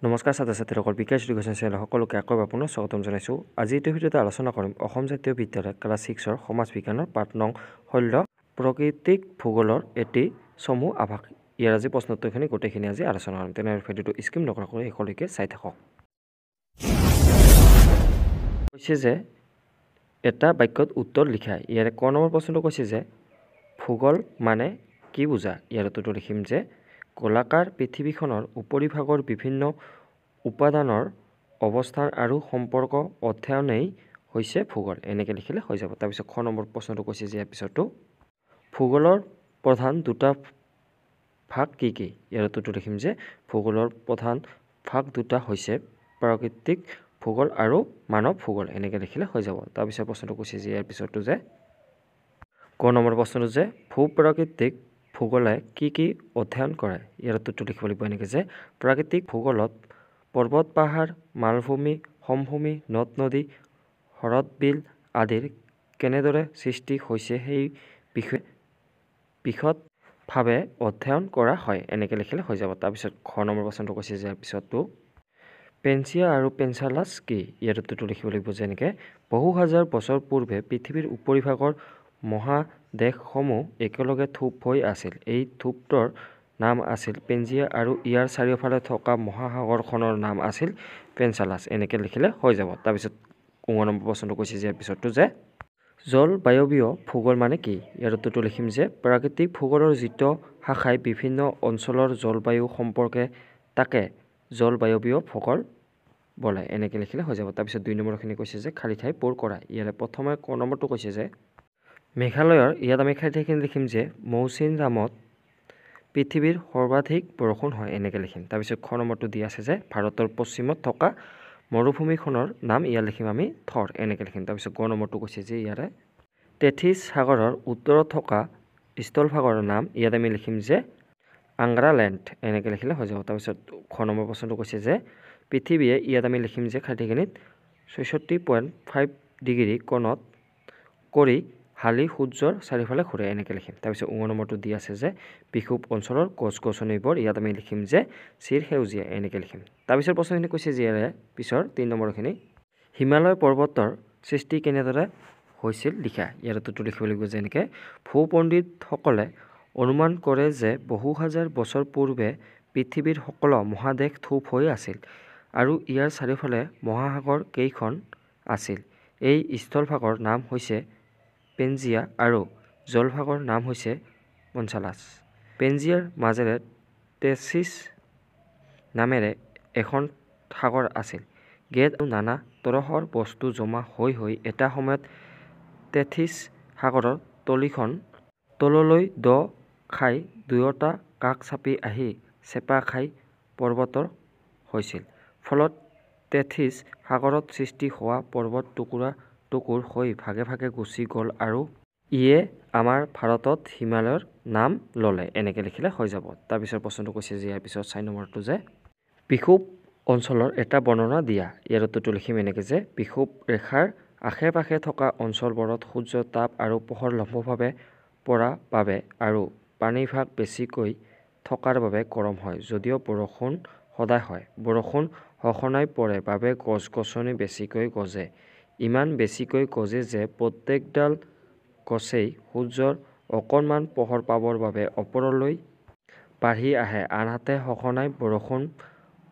নমস্কাৰ ছাত্ৰ-ছাত্ৰীসকল, বিকাশ education channel সকলোকে আকৌ আপোনাক স্বাগতম জনাইছোঁ। আজি এই ভিডিঅ'তে আলোচনা কৰিম অসম জাতীয় বিদ্যালয় ক্লাছ 6ৰ সমাজ বিজ্ঞানৰ পাঠ নং 16 প্ৰাকৃতিক ভূগোলৰ এটি চমু আভাস। ইয়াৰ আজি প্ৰশ্নোত্তৰখিনি গোটেইখিনি আজি আলোচনা কৰিম। তেনেহ'লে ভিডিঅ'টো স্কিপ নকৰাকৈ শেষলৈকে চাই থাকক। কৈছে যে এটা বাক্যত উত্তৰ লিখা। ইয়াৰে ক নম্বৰ প্ৰশ্নটো কৈছে যে ভূগোল মানে কি বুজা? ইয়াৰ উত্তৰটো লিখিম যে গোলাকাৰ পৃথিৱীখনৰ উপৰিভাগৰ বিভিন্ন উপাদানৰ অৱস্থান আৰু সম্পৰ্ক অধ্যয়নেই হৈছে ভূগোল। এনেকৈ লিখিলে হৈ যাব। তাৰপিছত খ নম্বৰ প্ৰশ্নটো কৈছে যে ইয়াৰ পিছতো ভূগোলৰ প্ৰধান দুটা ভাগ কি কি? ইয়াৰ উত্তৰটো লিখিম যে ভূগোলৰ প্ৰধান ভাগ দুটা হৈছে প্ৰাকৃতিক ভূগোল আৰু মানৱ ভূগোল। এনেকৈ লিখিলে হৈ যাব। তাৰপিছত প্ৰশ্নটো কৈছে যে ইয়াৰ পিছতো যে ক নম্বৰ প্ৰশ্নটো যে ভূ-প্ৰাকৃতিক ভূগোলে কি কি অধ্যয়ন কৰে? ইয়াৰ উত্তৰটো লিখিব লাগিব এনেকৈ যে প্ৰাকৃতিক ভূগোলত পৰ্বত পাহাৰ, মালভূমি, সমভূমি, নদ-নদী, হ্ৰদ বিল আদিৰ কেনেদৰে সৃষ্টি হৈছে সেই বিষয়ে বিশদভাৱে অধ্যয়ন কৰা হয়। এনেকৈ লিখিলে হৈ যাব। তাৰপিছত খ নম্বৰ প্ৰশ্নটো কৈছে যে ইয়াৰ পিছতো পেনচিয়া আৰু পেনচালাছ কি? ইয়াৰ উত্তৰটো লিখিব লাগিব যে এনেকৈ বহু হাজাৰ বছৰ পূৰ্বে পৃথিৱীৰ উপৰিভাগৰ মহাদেশসমূহ একেলগে থোপ হৈ আছিল। এই থোপটোৰ নাম আছিল পেনজিয়া আৰু ইয়াৰ চাৰিওফালে থকা মহাসাগৰখনৰ নাম আছিল পেনচালাছ। এনেকৈ লিখিলে হৈ যাব। তাৰপিছত ১ নম্বৰ প্ৰশ্নটো কৈছে যে ইয়াৰ পিছতো যে জলবায়ৱীয় ভূগোল মানে কি? ইয়াৰ উত্তৰটো লিখিম যে প্ৰাকৃতিক ভূগোলৰ যিটো শাখাই বিভিন্ন অঞ্চলৰ জলবায়ু সম্পৰ্কে তাকে জলবায়ৱীয় ভূগোল বোলে। এনেকৈ লিখিলে হৈ যাব। তাৰপিছত ২ নম্বৰখিনি কৈছে যে খালী ঠাই পূৰ কৰা। ইয়াৰে প্ৰথমে ক নম্বৰটো কৈছে যে মেঘালয়ৰ, ইয়াত আমি খালী ঠাইখিনি লিখিম যে মৌচিনৰামত পৃথিৱীৰ সৰ্বাধিক বৰষুণ হয়। এনেকৈ লিখিম। তাৰপিছত খ নম্বৰটো দি আছে যে ভাৰতৰ পশ্চিমত থকা মৰুভূমিখনৰ নাম ইয়াত লিখিম আমি থৰ। এনেকৈ লিখিম। তাৰপিছত গ নম্বৰটো কৈছে যে ইয়াৰে তেথিছ সাগৰৰ উত্তৰত থকা স্থলভাগৰ নাম ইয়াত আমি লিখিম যে আংগ্ৰালেণ্ড। এনেকৈ লিখিলে হৈ যাব। তাৰপিছত খ নম্বৰ প্ৰশ্নটো কৈছে যে পৃথিৱীয়ে, ইয়াত আমি লিখিম যে খালী ঠাইখিনিত ৬৬.৫ ডিগ্ৰী কোণত কৰি হালি সূৰ্যৰ চাৰিওফালে ঘূৰে। এনেকৈ লিখিম। তাৰপিছত ১ নম্বৰটো দি আছে যে বিষুৱ অঞ্চলৰ গছ-গছনিবোৰ ইয়াত আমি লিখিম যে চিৰসেউজীয়া। এনেকৈ লিখিম। তাৰপিছত প্ৰশ্নখিনি কৈছে যে ইয়াৰে পিছৰ ৩ নম্বৰখিনি হিমালয় পৰ্বতৰ সৃষ্টি কেনেদৰে হৈছিল লিখা। ইয়াৰ উত্তৰটো লিখিব লাগিব যে এনেকৈ ভূপণ্ডিতসকলে অনুমান কৰে যে বহু হাজাৰ বছৰ পূৰ্বে পৃথিৱীৰ সকলো মহাদেশ থোপ হৈ আছিল আৰু ইয়াৰ চাৰিওফালে মহাসাগৰ কেইখন আছিল। এই স্থলভাগৰ নাম হৈছে পেনজিয়া আৰু জলভাগৰ নাম হৈছে পেনচালাছ। পেনজিয়াৰ মাজেৰে তেথিছ নামেৰে এখন সাগৰ আছিল। গেদ আৰু নানা তৰহৰ বস্তু জমা হৈ হৈ এটা সময়ত তেথিছ সাগৰৰ তলিখন তললৈ দ খাই দুয়োটা কাষ চাপি আহি চেপা খাই পৰ্বতৰ হৈছিল। ফলত তেথিছ সাগৰত সৃষ্টি হোৱা পৰ্বত টুকুৰা টুকুৰ হৈ ভাগে ভাগে গুচি গ'ল আৰু ইয়ে আমাৰ ভাৰতত হিমালয়ৰ নাম ল'লে। এনেকৈ লিখিলে হৈ যাব। তাৰপিছত প্ৰশ্নটো কৈছে যে ইয়াৰ পিছত ৪ নম্বৰটো যে বিষুৱ অঞ্চলৰ এটা বৰ্ণনা দিয়া। ইয়াৰ উত্তৰটো লিখিম এনেকৈ যে বিষুৱ ৰেখাৰ আশে পাশে থকা অঞ্চলবোৰত সূৰ্যৰ তাপ আৰু পোহৰ লম্বভাৱে পৰা বাবে আৰু পানীভাগ বেছিকৈ থকাৰ বাবে গৰম হয়। যদিও বৰষুণ সদায় হয়, বৰষুণ সঘনাই পৰে বাবে গছ-গছনি বেছিকৈ গজে। ইমান বেছিকৈ গজে যে প্ৰত্যেকডাল গছেই সূৰ্যৰ অকণমান পোহৰ পাবৰ বাবে ওপৰলৈ বাঢ়ি আহে। আনহাতে সঘনাই বৰষুণ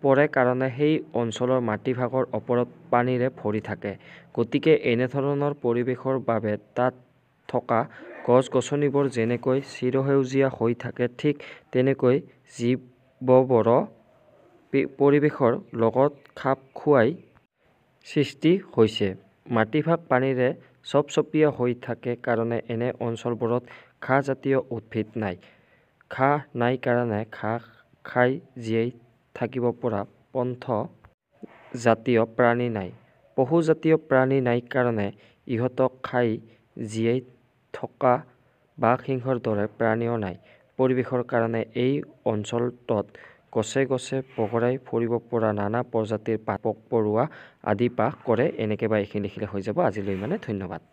পৰে কাৰণে সেই অঞ্চলৰ মাটিভাগৰ ওপৰত পানীৰে ভৰি থাকে। গতিকে এনেধৰণৰ পৰিৱেশৰ বাবে তাত থকা গছ-গছনিবোৰ যেনেকৈ চিৰসেউজীয়া হৈ থাকে ঠিক তেনেকৈ জীৱবোৰো পৰিৱেশৰ লগত খাপ খুৱাই সৃষ্টি হৈছে। মাটিভাগ পানীৰে চপচপীয়া হৈ থাকে কাৰণে এনে অঞ্চলবোৰত ঘাঁহজাতীয় উদ্ভিদ নাই। ঘাঁহ নাই কাৰণে ঘাঁহ খাই জীয়াই থাকিব পৰা পন্থ জাতীয় প্ৰাণী নাই। পশুজাতীয় প্ৰাণী নাই কাৰণে ইহঁতক খাই জীয়াই থকা বাঘ সিংহৰ দৰে প্ৰাণীও নাই। পৰিৱেশৰ কাৰণে এই অঞ্চলটোত গছে গছে বগৰাই ফুৰিব পৰা নানা প্ৰজাতিৰ পোক পৰুৱা আদি বাস কৰে। এনেকৈ বা এইখিনি লিখিলে হৈ যাব। আজিলৈ ধন্যবাদ।